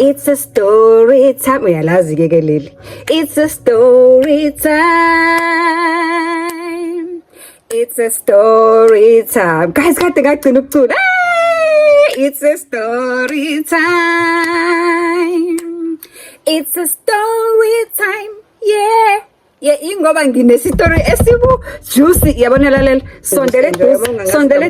It's a story time. Uyalazi ke leli. It's a story time. It's a story time. Guys, kade ngagcina ukucula. It's a story time. It's a story time. Yeah. Ingoba nginesitori esibu juicy yabona lalela sondele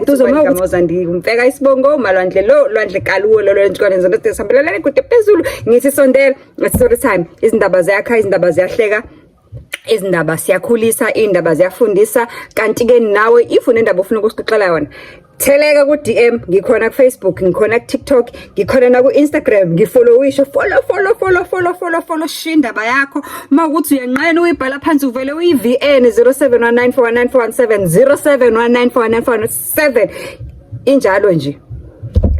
duze mawukuthi ngimfeka isibongo malwandle lwandle kaluwo lolwentshikwani ngizothi sambelelele kude phezulu ngithi sondela story time. Izindaba ziyakha, izindaba ziyahleka, izindaba siyakhulisa, indaba ziyafundisa. Kanti ke nawe if unendaba ufuna ukusixoxela yona, theleka ku DM, ngikhona ku Facebook, ngikhona ku TikTok, ngikhona na ku Instagram, ngifollowisho, follow shindaba yakho. Mawukuthi uyanqena uyibhala phansi uvele uyiVN 0719419417 0719419417 injalo nje,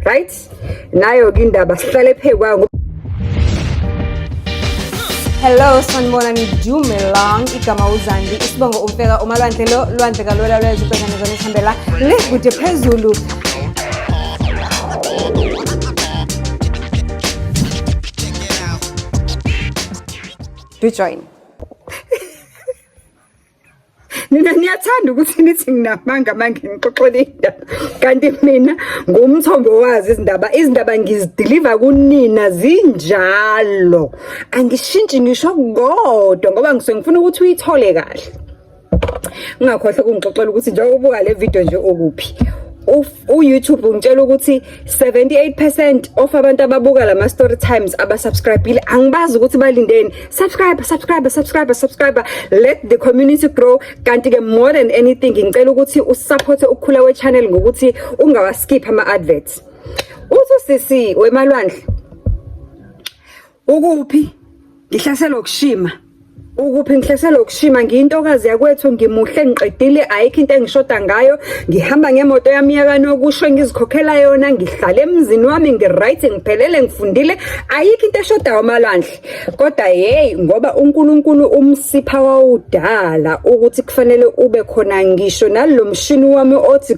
right? Nayo ke indaba sihlale phekwa. Hello, sanibonani Dumelang, igama uZandi, isibongo umfeka umalwandle lo lwandle kalwela lwezibhekane zonihambela le kude phezulu. Do join. Nina niyathanda ukuthi nithi nginamanga ngixoxele indaba, kanti mina ngumthombo wazi izindaba ngizideliver kunina zinjalo, angishintshi ngisho kodwa ngoba ngifuna ukuthi uyithole kahle. Ngakhohle ukungixoxela ukuthi nje ubuka le video nje okuphi YouTube ngitshela ukuthi 78% of abantu ababuka lama story times abasubscribeile. Angibazi ukuthi balindeni. Subscribe. Let the community grow. Kanti ke more than anything ngicela ukuthi usupport ukukhula we channel ngokuthi ungawaskip ama adverts. Sisi wemalwandle ukuphi ngihlasela ukushima. Ukuphi ngihlasela ukushima, ngiyintokazi yakwethu, ngimuhle ngiqedile, ayikho into engishoda ngayo, ngihamba ngemoto yami yakanokusho ngizikhokhela yona, ngihlala emzini wami ngiright, ngiphelele ngifundile, ayikho into eshoda wamalwandle. Kodwa ngoba uNkulunkulu umsipha wawudala ukuthi kufanele ube khona ngisho nalo mshini wami othi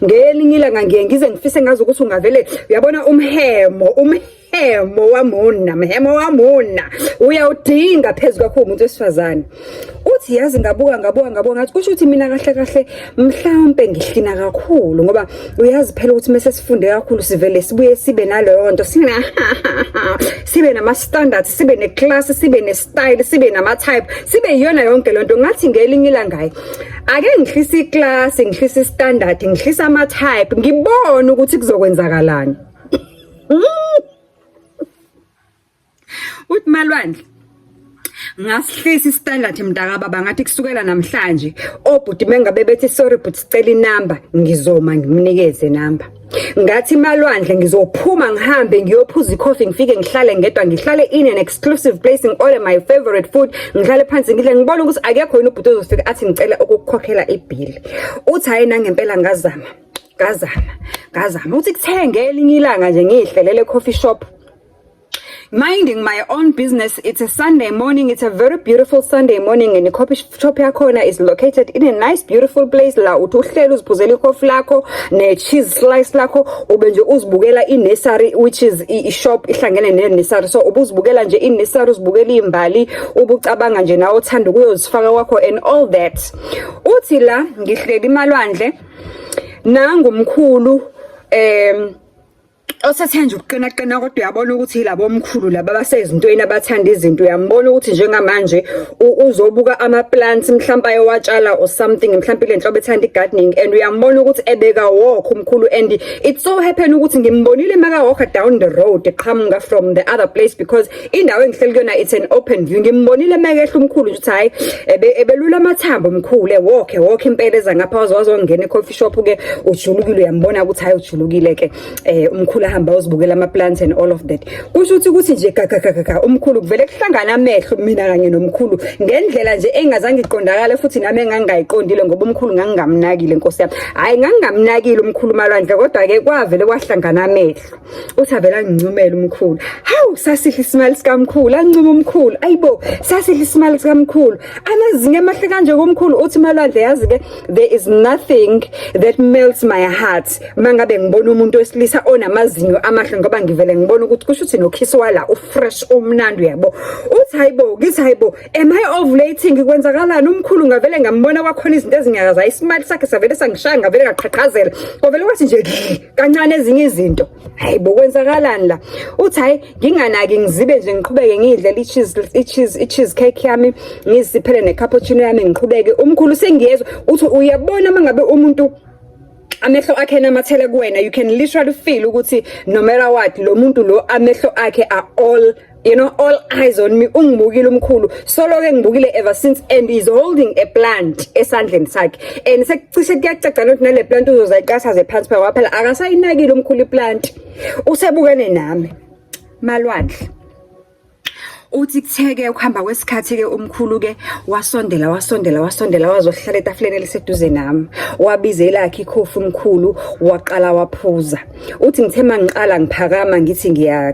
ngelinye ilanga ngiye ngize ngifise ngazi ukuthi ungavele uyabona umhemo wamona uyawudinga phezulu kwakho umuntu wesifazane. Uthi yazi ngabuka ngathi kusho ukuthi mina kahle mhlawumbe ngihlina kakhulu ngoba uyazi phela ukuthi mase sifunde kakhulu sivele sibuye sibe naleyo nto sibe nama standards, sibe ne class, sibe ne style, sibe nama type, sibe yona yonke lento. Ngathi ngelinye ilanga ake ngihlisa iclass, ngihlisa standard, ngihlisa ama type, ngibone ukuthi kuzokwenzakalani. Uthi malwandle ngasihlisa istandard mntaka baba, ngathi kusukela namhlanje obhuti mengabe bethi sorry but sicela inamba, ngizoma ngimnikeze namba. Ngathi malwandle ngizophuma ngihambe ngiyophuza icoffee, ngifike ngihlale ngedwa, ngihlale in an exclusive place, order my favorite food, ngihlale phansi ngidle, ngibona ukuthi akekho yini ubhuti uzofika athi ngicela ukukhokhela ibill. Uthi hayi nangempela ngazama uthi kuthenge elinye ilanga nje ngihlelele coffee shop, minding my own business. It's a Sunday morning. It's a very beautiful Sunday morning, and the coffee shop yakhona is located in a nice beautiful place la uthi uhlelo uziphuzela icoffee lakho ne cheese slice lakho, ube nje uzibukela i-nursery, which is i-shop ihlangene ne-nursery. So ubuzibukela nje i-nursery, uzibukela imbali, ubucabanga nje nawe uthanda ukuyozifaka kwakho and all that. Uthi la ngihleli malwandle nangumkhulu osathenje ukuqina kodwa uyabona ukuthi labo omkhulu laba basezintweni abathanda izinto, uyambona ukuthi njengamanje uzobuka ama plants mhlawumbe ayowatshala or something, mhlawumbe lenhlobo ethanda igardening, and uyambona ukuthi ebeka walk umkhulu, and it so happen ukuthi ngimbonile maka walk down the road eqhamuka from the other place, because indawo engihleli kuyona it's an open view. Ngimbonile maka ehla umkhulu ukuthi hayi ebelula amathambo umkhulu walk impela eza ngapha wazongena e-coffee shop ke ujulukile, uyambona ukuthi hayi ujulukile ke umkhulu ahamba uzibukela ama plants and all of that. Kusho ukuthi nje umkhulu kuvele kuhlangana amehlo mina kanye nomkhulu ngendlela nje engazange iqondakala, futhi nami engangayiqondile ngoba umkhulu ngangingamnakile Nkosi yami. Hayi ngangingamnakile umkhulu malwandle, kodwa ke kwavele kwahlangana amehlo. Uthi avela ngincumela umkhulu. Hawu sasihle isimali sikamkhulu, ancuma umkhulu. Ayibo sasihle isimali sikamkhulu. Amazinga emahle kanje komkhulu. Uthi malwandle yazi ke there is nothing that melts my heart mangabe ngibona umuntu wesilisa onamazinga amazinyo amahle ngoba ngivele ngibona ukuthi kusho ukuthi nokhisi wala ufresh umnandi uyabo. Uthi hayibo ngithi hayibo am I ovulating kwenzakalani umkhulu ngavele ngambona kwakhona izinto ezinyakaza isimali sakhe savele sangishaya ngavele ngaqhaqhazela kwavele kwathi nje kancane ezinye izinto hayibo kwenzakalani la. Uthi hayi nginganaki ngizibe nje ngiqhubeke ngidlela i-cheese cake yami ngisiphele ne-cappuccino yami ngiqhubeke. Umkhulu sengiyezwa uthi uyabona mangabe umuntu amehlo akhe namathele kuwena you can literally feel ukuthi no matter what lo muntu lo amehlo akhe are all all eyes on me. Ungibukile umkhulu solo ke ngibukile ever since and is holding a plant esandleni sakhe and sekucishe kuyacaca ukuthi nale plant uzozayiqathaze phansi phela phela akasayinakile umkhulu iplant usebukene nami malwandle. Uthi kutheke ukuhamba kwesikhathi ke umkhulu ke wasondela wazohlala etafuleni eliseduze nami wabizela yakhe ikhofi umkhulu waqala waphuza. Uthi ngithema ngiqala ngiphakama ngithi ngiya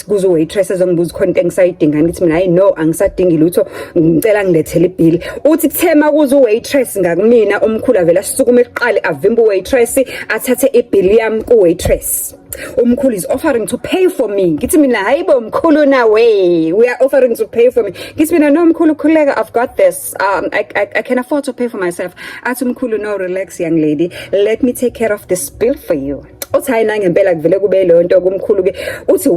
kuzo waitress ezongibuza khona into engisayidinga ngithi mina hayi no angisadingi lutho ngicela ngilethele ibill. Uthi kuthema kuzo waitress ngakumina umkhulu avela sisukume eqale avimba waitress athathe ibill yami ku waitress. Umkhulu is offering to pay for me. Ngithi mina hayibo mkhulu nawe we are offering to pay for me. Ngithi mina no mkhulu khuleka I've got this I can afford to pay for myself. Athi mkhulu no relax young lady let me take care of this bill for you. Uthi hayi nangempela kuvele kube le nto kumkhulu ke uthi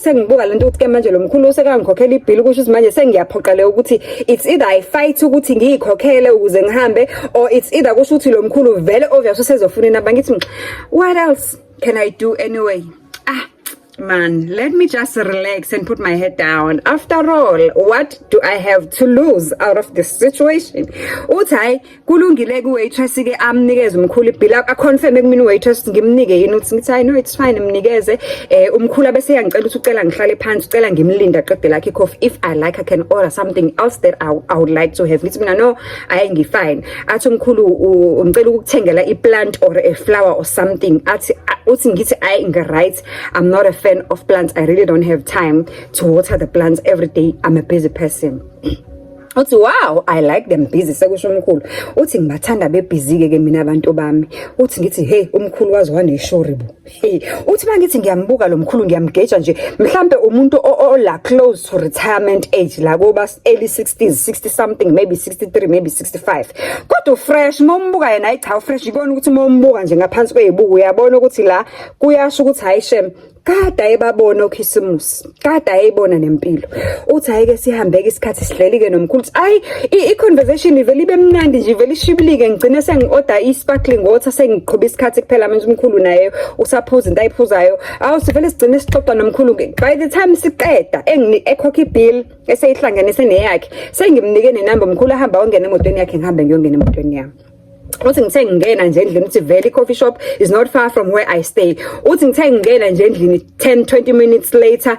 sengibuka lento ukuthi ke manje lo mkhulu usekangikhokhela ibill kusho ukuthi manje sengiyaphoqeleka ukuthi it's either I fight ukuthi ngiyikhokhele ukuze ngihambe or it's either kusho ukuthi lo mkhulu vele obvious usezofuna naba. Ngithi what else can I do anyway? Man, let me just relax and put my head down. After all, what do I have to lose out of this situation? Uthi hayi kulungile ku waitress ke amnikeze umkhulu ibill aconfirm kumina waitress ngimnike yini uthi ngithi hayi no it's fine mnikeze umkhulu bese yangicela ukuthi ucela ngihlale phansi ucela ngimlinda aqede lakhe coffee if I like I can order something else that I would like to have. Ngithi mina no I ain't fine. Athi umkhulu umcela ukuthengela i-plant or a flower or something. Athi uthi ngithi I right I'm not a fan of plants. I really don't have time to water the plants every day. I'm a busy person. Uthi wow I like them busy sekusho umkhulu. Uthi ngibathanda bebusy ke mina abantu bami. Uthi ngithi hey umkhulu wazi waneshoribu. Uthi mangithi ngiyambuka lo mkhulu ngiyamgeja nje mhlambe umuntu la close to retirement age la kuba early 60s 60 something maybe 63 maybe 65 kodwa fresh mombuka yena ayi cha fresh ibona ukuthi mombuka nje ngaphansi kwezibuku uyabona ukuthi la kuyasho ukuthi hayi shem kade ayibabona uKhisimusi kade ayibona nempilo. Uthi hayike sihambeke isikhathi sihleli ke nomkhulu ayi i-conversation ivele ibe mnandi nje ivele ishibilike ngigcine sengi-order i-sparkling water sengiqhuba isikhathi kuphela manje umkhulu naye usaphuza into ayiphuzayo sivele sigcine sixoxa nomkhulu by the time siqeda ekhokha ibill eseyihlanganise neyakhe sengimnike nenamba umkhulu ahamba ongena emotweni yakhe ngihambe ngiyongena emotweni yami. Uthi ngithe ngingena nje endlini uthi vele coffee shop is not far from where I stay. Uthi ngithe ngingena nje endlini 10-20 minutes later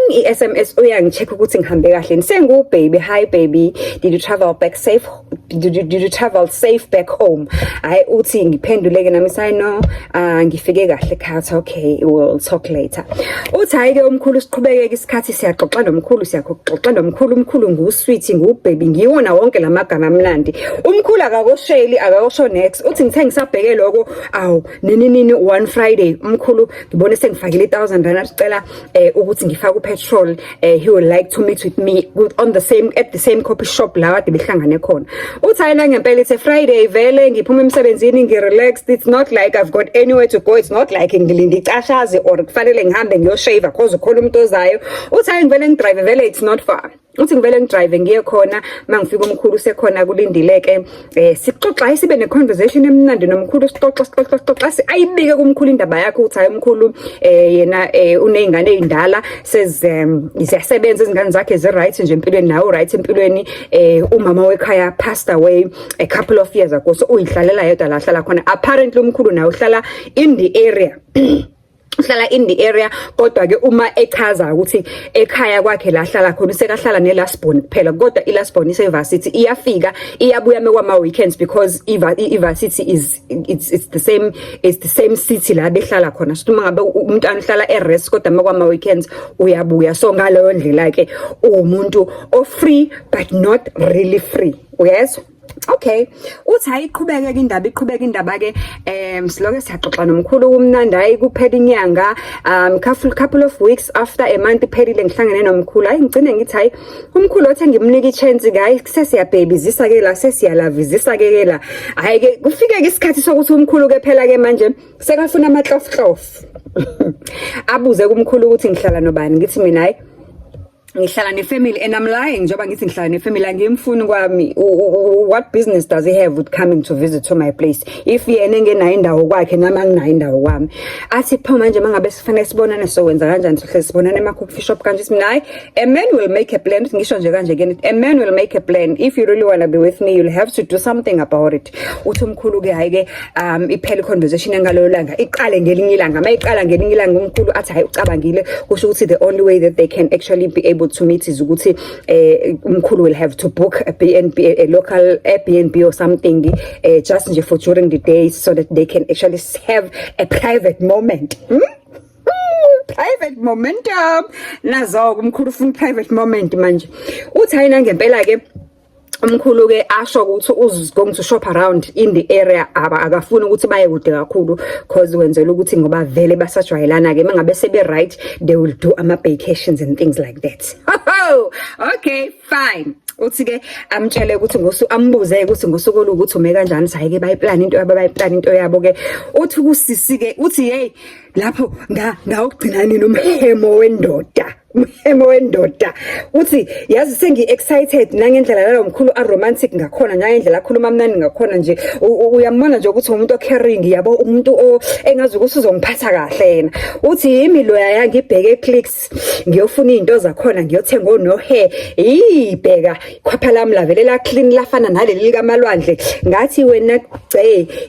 i-SMS uyangicheck ukuthi ngihambe kahle. Sengu baby hi baby did you travel back safe did you travel safe back home? Hayi uthi ngiphenduleke nami say no ngifike kahle ekhaya. Okay we'll talk later. Uthi hayi ke umkhulu siqhubekeke isikhathi siyaxoxa nomkhulu siyaxoxa nomkhulu umkhulu ngusweet ngubaby ngiwona wonke lamagama amnandi. Umkhulu akakosheli akasho next. Uthi ngithe ngisabheke lokho awu nini one Friday umkhulu ngibone sengifakile 1000 rand acela ukuthi ngifake upetrol he would like to meet with me on the same at the same coffee shop la kade behlangane khona. Uthi ayina ngempela it's a Friday vele ngiphuma emsebenzini ngirelaxed it's not like I've got anywhere to go it's not like ngilinde icashaze or kufanele ngihambe ngiyoshave because ukhona umuntu ozayo. Uthi ayi ngivele ngidrive vele it's not far. Uthi ngivele ngidrive ngiye khona mangifika umkhulu sekhona kulindileke sixoxa sibe ne conversation emnandi nomkhulu sixoxa ayibike kumkhulu indaba yakhe uthi hayi umkhulu yena unezingane ezindala siyasebenza izingane zakhe ezi right nje empilweni nawo right empilweni umama wekhaya passed away a couple of years ago so uyihlalela yedwa la hlala khona apparently umkhulu nawo uhlala in the area uhlala in the area kodwa ke uma echaza ukuthi ekhaya kwakhe la hlala khona usekahlala neLasbon kuphela kodwa iLasbon isevarsity iyafika iyabuya mekwama weekends because ivarsity is it's the same city la behlala khona so uma ngabe umuntu ahlala erest kodwa mekwama weekends uyabuya so ngaleyo ndlela ke umuntu o free but not really free uyezwa. Okay, uthi ayiqhubeke iqhubeka indaba ke siloke siyaxoxa nomkhulu kumnandi hayi kuphela inyanga couple of weeks after a month iphelile ngihlangene nomkhulu hayi ngicine ngithi hayi umkhulu othi ngimnika ichance ke hayi sesiyabhebizisa ke la sesiyalavizisa ke la hayi ke kufike ke isikhathi sokuthi umkhulu ke phela ke manje sekafuna amahlofhlof abuze kumkhulu ukuthi ngihlala nobani ngithi mina hayi ngihlala ne-family and I'm lying njengoba ngithi ngihlala ne-family angimfuni kwami what business does he have with coming to visit to my place if yena engenayo indawo kwakhe nami anginayo indawo kwami athi pho manje mangabe sifanele sibonane sowenza kanjani sohle sibonane ema-coffee shop kanje sithi mina hayi a man will make a plan ngisho nje kanje ke a man will make a plan if you really want to be with me you'll have to do something about it uthi umkhulu ke hayi ke iphela i-conversation engaloyo langa iqale ngelinye ilanga mayiqala ngelinye ilanga umkhulu athi hayi ucabangile kusho ukuthi the only way that they can actually be able to meet is ukuthi umkhulu will have to book a B&B, a local Airbnb or something just for during the day so that they can actually have a private moment. Private momentum nazo umkhulu ufuna private moment manje uthi hayina ngempela ke umkhulu ke asho ukuthi is going to shop around in the area akafuni ukuthi baye kude kakhulu because wenzela ukuthi ngoba vele basajwayelana ke mangabe sebe right they will do ama vacations and things like that. Okay, fine. Uthi ke amtshele ukuthi ambuze ukuthi ngosuku ukuthi ume kanjani hayi ke bayiplan into yabo ke uthi kusisi ke uthi hey lapho ngawugcina nini umhemo wendoda uthi yazi sengi excited nangendlela lo mkhulu romantic ngakhona njengendlela akhuluma mnandi ngakhona nje uyambona nje ukuthi umuntu ocaring yabo umuntu engazi ukuthi uzongiphatha kahle yena uthi yimi loya yangibheke clicks ngiyofuna izinto zakhona ngiyothenga onohe ibheka khwapha lami lavelela clean lafana naleli likamalwandle ngathi wena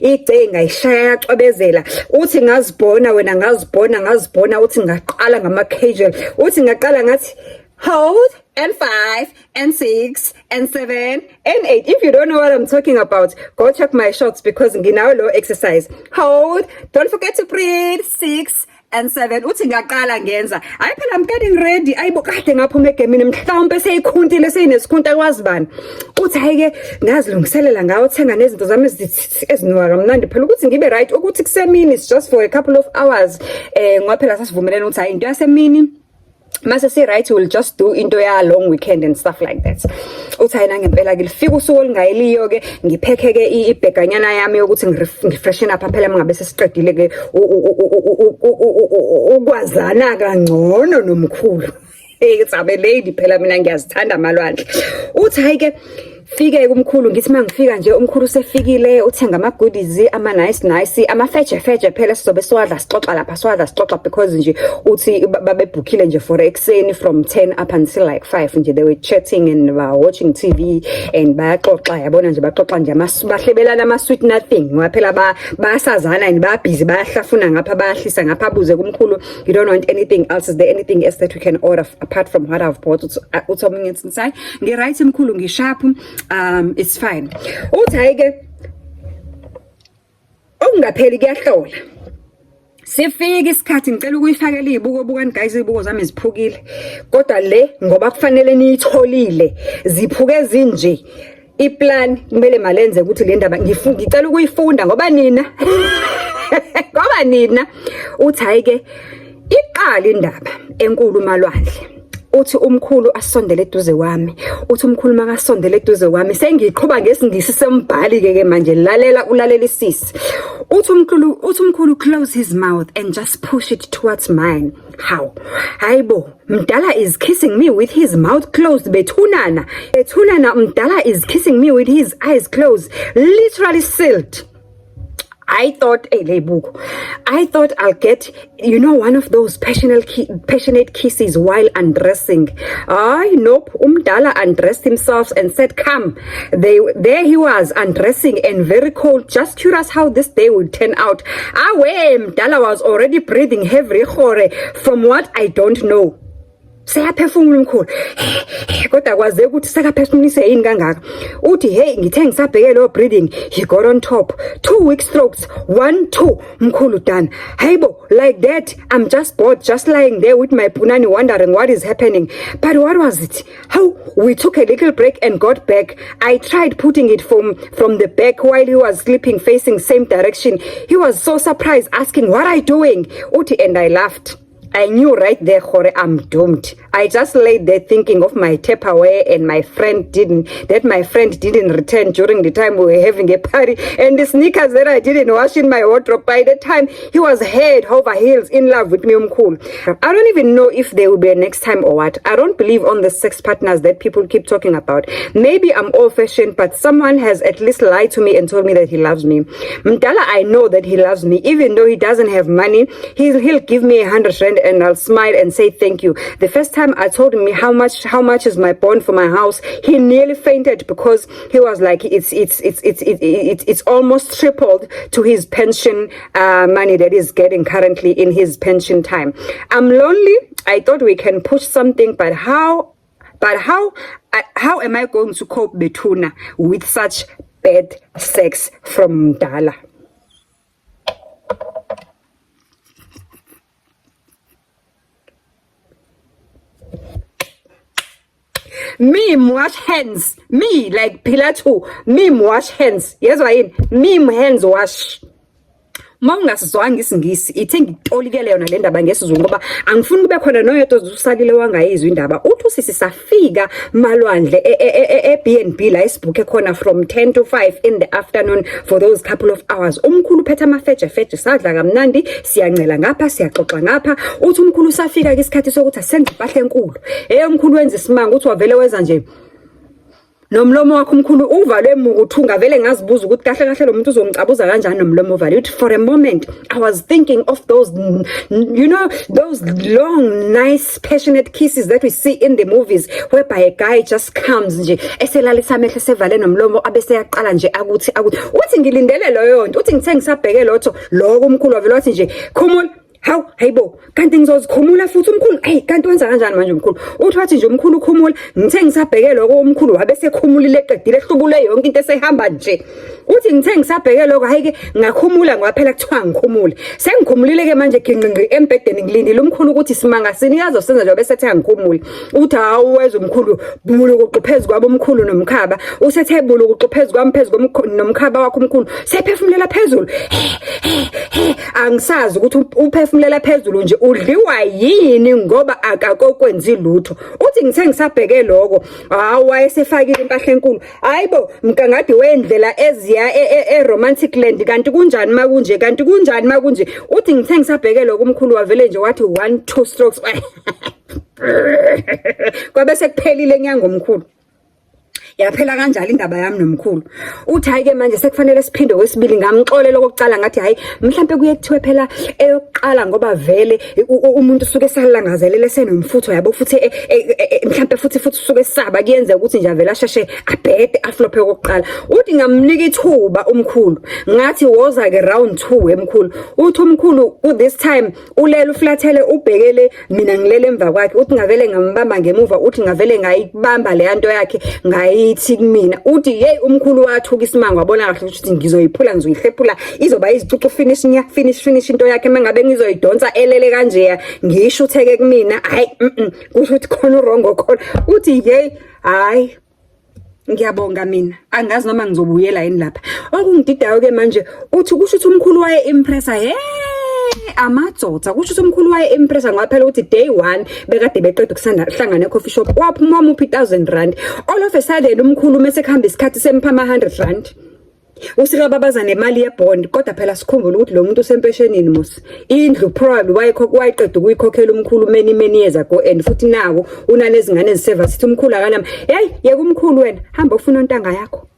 igce ngayishaya yacwebezela uthi ngazibona wena ngazibona uthi ngaqala ngama casual uthi ngaqala ngathi hold and 5 and 6 and 7 and 8 if you don't know what I'm talking about go check my shots because nginawo lo exercise hold don't forget to breathe 6 and 7 uthi ngaqala ngenza hayi phela I'm getting ready ayibo kade ngaphuma egemini mhlawumbe seyikhuntile seyinesikhunta kwazi bani uthi hayike ngazilungiselela ngawo thenga nezinto zami ezinuka kamnandi phela ukuthi ngibe right ukuthi kusemini it's just for a couple of hours ngoba phela sasivumelene ukuthi hayi into yasemini mase say right we'll just do into ya long weekend and stuff like that uthi hayina ngempela ke lifika usuku olingayiliyo ke ngipheke ke ibheganyana yami ukuthi ngifreshen up phela mangabe sesiqedile ke ukwazana kangcono nomkhulu tsabe lady phela mina ngiyazithanda amalwandle uthi hayike fike kumkhulu ngithi mangifika nje umkhulu sefikile uthenga ama goodies ama nice ama feature phela sizobe siwadla sixoxa because nje uthi babebhookile nje for ekseni from 10 up until like 5 nje they were chatting and watching TV and bayaxoxa yabona nje baxoxa nje bahlebelana ama sweet nothing ngoba phela bayasazana and busy bayahlafuna ngapha bayahlisa ngapha abuze kumkhulu you don't want anything else is there anything else that we can order apart from what I've bought uthi omunye inside ngi right mkhulu ngisharp it's fine uthi hayike okungapheli kuyahlola sifike isikhathi ngicela ukuyifakela izibuko bukani guys izibuko zami ziphukile kodwa le ngoba kufanele niyitholile ziphuke ezinje iplan kumele malenze ukuthi le ndaba ngicela ukuyifunda ngoba nina uthi hayike iqala indaba enkulu malwandle uthi umkhulu asondele eduze kwami uthi umkhulu makasondele eduze kwami sengiqhubha ngesingisi sembhali ke manje lalela ulalelelisisi uthi umkhulu close his mouth and just push it towards mine how hayibo mdala is kissing me with his mouth closed bethunana mdala is kissing me with his eyes closed literally sealed. I thought I'll get, one of those passionate kisses while undressing. Nope. Umdala undressed himself and said, come. There he was undressing and very cold, just curious how this day would turn out. Mdala was already breathing heavy from what I don't know. seyaphefumula umkhulu kodwa kwaze ukuthi sakaphefumulise yini kangaka uthi hey ngithe ngisabheke lo breathing he got on top 2 weak strokes 1 2 mkhulu done hayibo like that I'm just bored just lying there with my punani wondering what is happening but what was it how we took a little break and got back I tried putting it from the back while he was sleeping facing same direction he was so surprised asking what are you doing uthi and I laughed I knew right there, Khore, I'm doomed. I just laid there thinking of my Tupperware and my friend didn't return during the time we were having a party and the sneakers that I didn't wash in my wardrobe. By the time he was head over heels in love with me, cool. I don't even know if there will be a next time or what. I don't believe on the sex partners that people keep talking about. Maybe I'm old-fashioned, but someone has at least lied to me and told me that he loves me. Mdala, I know that he loves me. Even though he doesn't have money, he'll give me 100 rand and I'll smile and say thank you. The first time I told him how much is my bond for my house, he nearly fainted because he was like it's almost tripled to his pension money that he's getting currently in his pension time. I'm lonely. I thought we can push something, but how am I going to cope, Betuna, with such bad sex from Mdala? Me wash hands. Me like Pilato. Me wash hands. Yes, why? Me hands wash. Mawungasizwanga isingisi ithi ngixolikele yona le ndaba ngesizulu ngoba angifuni kube khona noyedwa usalile wangayizwa indaba uthi sisi safika malwandle eBNB la isibhuke khona from 10 to 5 in the afternoon for those couple of hours umkhulu phethe amafeje sadla kamnandi siyancela ngapha siyaxoxa ngapha uthi umkhulu safika ke isikhathi sokuthi asenze impahle enkulu umkhulu wenza isimanga uthi wavele wenza nje nomlomo wakho umkhulu uvalwe mukuthi ungavele ngazibuza ukuthi kahle lo muntu uzongicabuza kanjani nomlomo uvale uthi for a moment I was thinking of those those long nice passionate kisses that we see in the movies whereby a guy just comes nje eselalisa amehlo sevale nomlomo abese yaqala nje akuthi uthi ngilindele loyo nto uthi ngithe ngisabheke lotho lokho umkhulu wavele wathi nje khumula how hayibo kanti ngizozikhumula futhi umkhulu kanti wenza kanjani manje umkhulu uthi wathi nje umkhulu khumula ngithe ngisabheke lokho umkhulu wabe sekhumulile eqedile ehlubule yonke into esehamba nje uthi ngithe ngisabheke lokho hayike ngakhumula ngaphela kuthiwa ngikhumule sengikhumulile ke manje ginqinqi embedeni ngilindile umkhulu ukuthi simanga siniyazo senza nje bese ethe ngikhumule uthi awuweza umkhulu bulu kuqhuphezwe kwabo umkhulu nomkhaba usethe bulu kuqhuphezwe kwami phezulu nomkhaba wakho umkhulu sephefumulela phezulu angisazi ukuthi uphefumulela phezulu nje udliwa yini ngoba akakokwenzi lutho uthi ngithe ngisabheke lokho wayesefakile impahla enkulu hayibo mkangadi wendlela eziya romantic land kanti kunjani makunje uthi ngithe ngisabheke lokho umkhulu wavele nje wathi 1-2 strokes kwabe sekuphelile nyango omkhulu yaphela kanjalo indaba yami nomkhulu uthi hayike manje sekufanele siphinde kwesibili ngamxolela kokucala ngathi hayi mhlambe kuye kuthiwe phela eyokuqala ngoba vele umuntu usuke salangazelele senomfutho yabo futhi mhlambe futhi usuke saba kuyenza ukuthi nje avela sheshe abhede aflophe kokuqala uthi ngamnika ithuba umkhulu ngathi woza ke round 2 emkhulu uthi umkhulu this time ulela uflathele ubhekele mina ngilele emva kwakhe uthi ngavele ngambamba ngemuva uthi ngavele ngayibamba le nto yakhe ithi kumina uthi hey umkhulu wathuka isimanga wabona kahle ukuthi ngizoyiphula ngizoyihlephula izoba izicucu finish into yakhe mangabe ngizoyidonsa elele kanje ngisho utheke kumina hayi kusho ukuthi khona urongo khona uthi hey hayi ngiyabonga mina angazi noma ngizobuyela yini lapha okungididayo ke manje uthi kusho ukuthi umkhulu waye impressa amatsotsa kusho ukuthi umkhulu waye impressa ngaphela ukuthi day 1 bekade beqeda ukuhlangana e-coffee shop waphuma umuphi 1000 rand all of a sudden umkhulu mase khamba isikhathi sempha ama 100 rand usika babaza nemali yebond kodwa phela sikhumbula ukuthi lo muntu usempeshenini mos indlu probably wayiqeda ukuyikhokhela umkhulu many years ago and futhi nawo unalezingane eziseva sithi umkhulu akalama hey yeke umkhulu wena hamba ufuna ontanga yakho